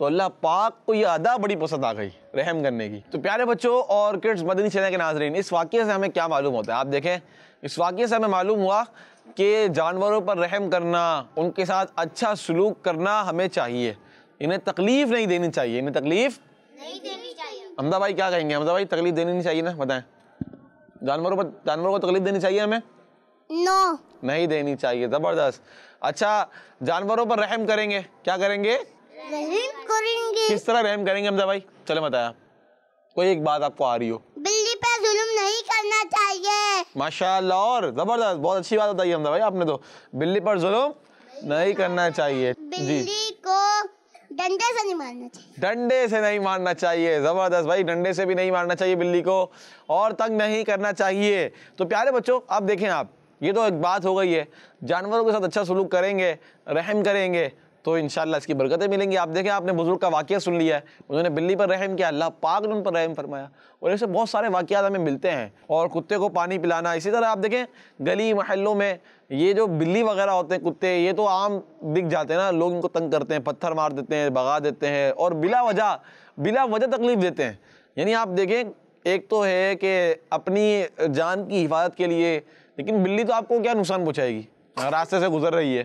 تو اللہ پاک کو یہ ادا بڑی پسند آ گئی رحم کرنے کی۔ تو پیارے بچوں اور کڈز مدنی چینل کے ناظرین، اس واقعے سے ہمیں کیا معلوم ہوتا ہے؟ آپ دیکھیں، اس واقعے سے ہمیں معلوم ہوا کہ جانوروں پر رحم کرنا، ان کے ساتھ اچھا سلوک کرنا ہمیں چاہیے، انہیں تکلیف نہیں دینی چاہیے، انہیں تکلیف نہیں دینی چاہیے۔ حمزہ بھائی کیا کہیں گے؟ حمزہ بھائی تکلیف دینی نہیں چاہیے نا، بتائیں، جانوروں کو تکلیف دینی چاہیے ہمیں؟ نو، نہیں دینی چاہیے، زبردست۔ اچھا، جانوروں پر رحم کریں گے، کیا کریں گے؟ رحم کریں گے۔ کس طرح رحم کریں گے حمزہ بھائی؟ چلے بتایا، کوئی ایک بات آپ کو آ رہی ہو۔ بلی پہ ظلم نہیں کرنا چاہیے۔ ماشاءاللہ، اور زبردست، بہت اچھی بات بتائی حمزہ بھائی آپ نے، تو بلی پر ظلم نہیں کرنا چاہیے۔ جی، بلی کو ڈنڈے سے نہیں مارنا چاہیے۔ ڈنڈے سے نہیں مارنا چاہیے، زبردست بھائی، ڈنڈے سے بھی نہیں مارنا چاہیے بلی کو، اور تنگ نہیں کرنا چاہیے۔ تو پیارے بچوں، آپ دیکھیں، آپ یہ تو ایک بات ہو گئی ہے، جانوروں کے ساتھ اچھا سلوک کریں گے، رحم کریں گے تو انشاءاللہ اس کی برکتیں ملیں گی۔ آپ دیکھیں، آپ نے بزرگ کا واقعہ سن لیا ہے، انہوں نے بلی پر رحم کیا، اللہ پاک نے ان پر رحم فرمایا، اور ایسے بہت سارے واقعات ہمیں ملتے ہیں۔ اور کتے کو پانی پلانا، اسی طرح آپ دیکھیں گلی محلوں میں یہ جو بلی وغیرہ ہوتے ہیں، کتے، یہ تو عام دکھ جاتے ہیں نا، لوگ ان کو تنگ کرتے ہیں، پتھر مار دیتے ہیں، بھگا دیتے ہیں، اور بلا وجہ تکلیف دیتے ہیں۔ یعنی آپ دیکھیں، ایک تو ہے کہ اپنی جان کی حفاظت کے لیے، لیکن بلی تو آپ کو کیا نقصان پہنچائے گی؟ راستے سے گزر رہی ہے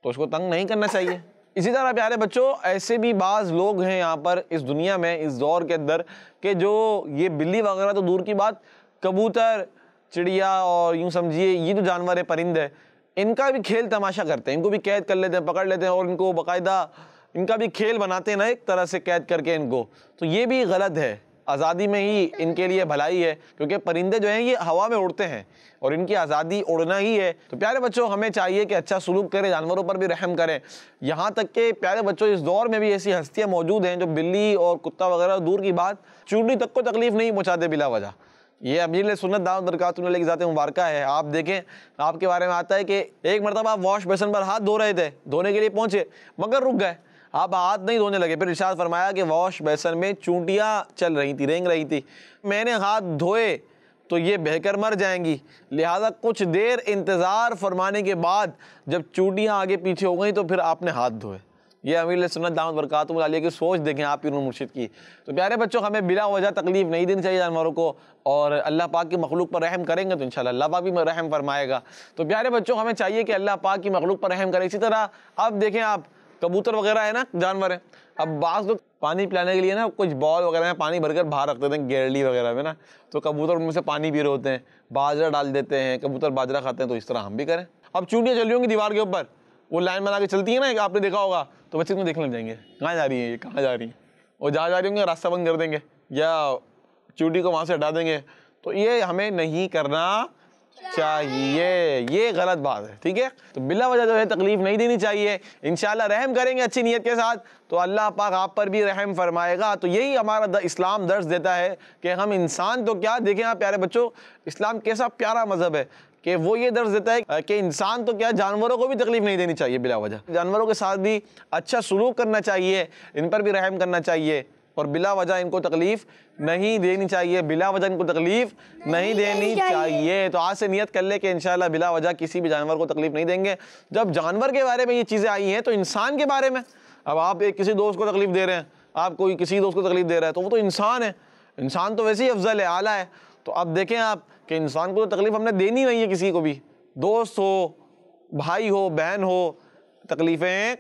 تو اس کو تنگ نہیں کرنا چاہیے۔ اسی طرح پیارے بچوں، ایسے بھی بعض لوگ ہیں یہاں پر اس دنیا میں، اس دور کے اندر، کہ جو یہ بلی وغیرہ تو دور کی بات، کبوتر، چڑیا، اور یوں سمجھیے یہ جو جانور ہے، پرند ہے، ان کا بھی کھیل تماشا کرتے ہیں، ان کو بھی قید کر لیتے ہیں، پکڑ لیتے ہیں، اور ان کو باقاعدہ ان کا بھی کھیل بناتے ہیں نا، ایک طرح سے قید کر کے ان کو، تو یہ بھی غلط ہے۔ آزادی میں ہی ان کے لیے بھلائی ہے، کیونکہ پرندے جو ہیں یہ ہوا میں اڑتے ہیں، اور ان کی آزادی اڑنا ہی ہے۔ تو پیارے بچوں، ہمیں چاہیے کہ اچھا سلوک کریں، جانوروں پر بھی رحم کریں۔ یہاں تک کہ پیارے بچوں، اس دور میں بھی ایسی ہستیاں موجود ہیں جو بلی اور کتا وغیرہ دور کی بات، چونٹی تک کو تکلیف نہیں پہنچاتے بلا وجہ۔ یہ امیر سنت دعوت برکاتہ علیہ کی ذات مبارکہ ہے۔ آپ دیکھیں، آپ کے بارے میں آتا ہے کہ ایک مرتبہ آپ واش بیسن پر ہاتھ دھو رہے تھے، دھونے کے لیے پہنچے مگر رک گئے، آپ ہاتھ نہیں دھونے لگے، پھر ارشاد فرمایا کہ واش بیسن میں چونٹیاں چل رہی تھی، رینگ رہی تھی، میں نے ہاتھ دھوئے تو یہ بہہ کر مر جائیں گی، لہٰذا کچھ دیر انتظار فرمانے کے بعد جب چونٹیاں آگے پیچھے ہو گئیں تو پھر آپ نے ہاتھ دھوئے۔ یہ امیر سنت دعوت برکاتہ علیہ کی سوچ دیکھیں آپ کی، مرشد کی۔ تو پیارے بچوں، ہمیں بلا وجہ تکلیف نہیں دینی چاہیے جانوروں کو، اور اللہ پاک کی مخلوق پر رحم کریں گے تو انشاءاللہ اللہ پاک بھی رحم فرمائے گا۔ تو پیارے بچوں، ہمیں چاہیے کہ اللہ پاک کی مخلوق پر رحم کریں۔ اسی طرح اب دیکھیں، آپ کبوتر وغیرہ ہے نا، جانور ہیں، اب بعض لوگ پانی پلانے کے لیے نا کچھ بال وغیرہ میں پانی بھر کر باہر رکھ دیتے ہیں، گیرلی وغیرہ میں نا، تو کبوتر ان میں سے پانی پی رہے ہوتے ہیں، باجرہ ڈال دیتے ہیں، کبوتر باجرہ کھاتے ہیں، تو اس طرح ہم بھی کریں۔ اب چونٹیاں چل رہی ہوں گی دیوار کے اوپر، وہ لائن بنا کے چلتی ہیں نا، آپ نے دیکھا ہوگا، تو بچے کو دیکھنے لگ جائیں گے، کہاں جا رہی ہیں یہ، کہاں جا رہی ہیں، وہ جہاں جا رہی ہوں گے راستہ بند کر دیں گے، یا چونٹی کو وہاں سے ہٹا دیں گے، تو یہ ہمیں نہیں کرنا چاہیے، یہ غلط بات ہے، ٹھیک ہے۔ تو بلا وجہ جو ہے تکلیف نہیں دینی چاہیے، انشاءاللہ رحم کریں گے اچھی نیت کے ساتھ تو اللہ پاک آپ پر بھی رحم فرمائے گا۔ تو یہی ہمارا اسلام درس دیتا ہے کہ ہم انسان تو کیا، دیکھیں آپ پیارے بچوں، اسلام کیسا پیارا مذہب ہے کہ وہ یہ درس دیتا ہے کہ انسان تو کیا، جانوروں کو بھی تکلیف نہیں دینی چاہیے بلا وجہ، جانوروں کے ساتھ بھی اچھا سلوک کرنا چاہیے، ان پر بھی رحم کرنا چاہیے، اور بلا وجہ ان کو تکلیف نہیں دینی چاہیے، بلا وجہ ان کو تکلیف نہیں دینی چاہیے۔ تو آج سے نیت کر لے کہ انشاءاللہ بلا وجہ کسی بھی جانور کو تکلیف نہیں دیں گے۔ جب جانور کے بارے میں یہ چیزیں آئی ہیں تو انسان کے بارے میں، اب آپ ایک کسی دوست کو تکلیف دے رہے ہیں، آپ کوئی کسی دوست کو تکلیف دے رہا ہے، تو وہ تو انسان ہے، انسان تو ویسے ہی افضل ہے، اعلیٰ ہے۔ تو اب دیکھیں آپ کہ انسان کو تو تکلیف ہم نے دینی نہیں ہے، کسی کو بھی، دوست ہو، بھائی ہو، بہن ہو، تکلیفیں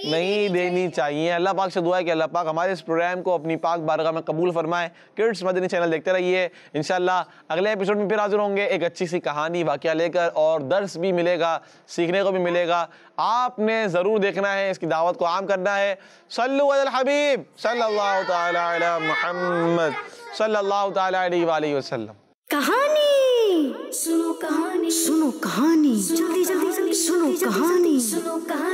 نہیں دینی چاہیے۔ اللہ پاک سے دعا ہے کہ اللہ پاک ہمارے اس پروگرام کو اپنی پاک بارگاہ میں قبول فرمائے۔ کڈس مدنی چینل دیکھتے رہیے، انشاءاللہ اگلے ایپیسوڈ میں پھر حاضر ہوں گے ایک اچھی سی کہانی واقعہ لے کر، اور درس بھی ملے گا، سیکھنے کو بھی ملے گا۔ آپ نے ضرور دیکھنا ہے، اس کی دعوت کو عام کرنا ہے۔ صلو علی الحبیب صلی اللہ تعالی علی محمد صلی اللہ تعالی علیہ وآلہ وسلم۔ کہانی سنو، کہانی سنو، کہانی جلدی جلدی سنو، کہانی سنو، کہانی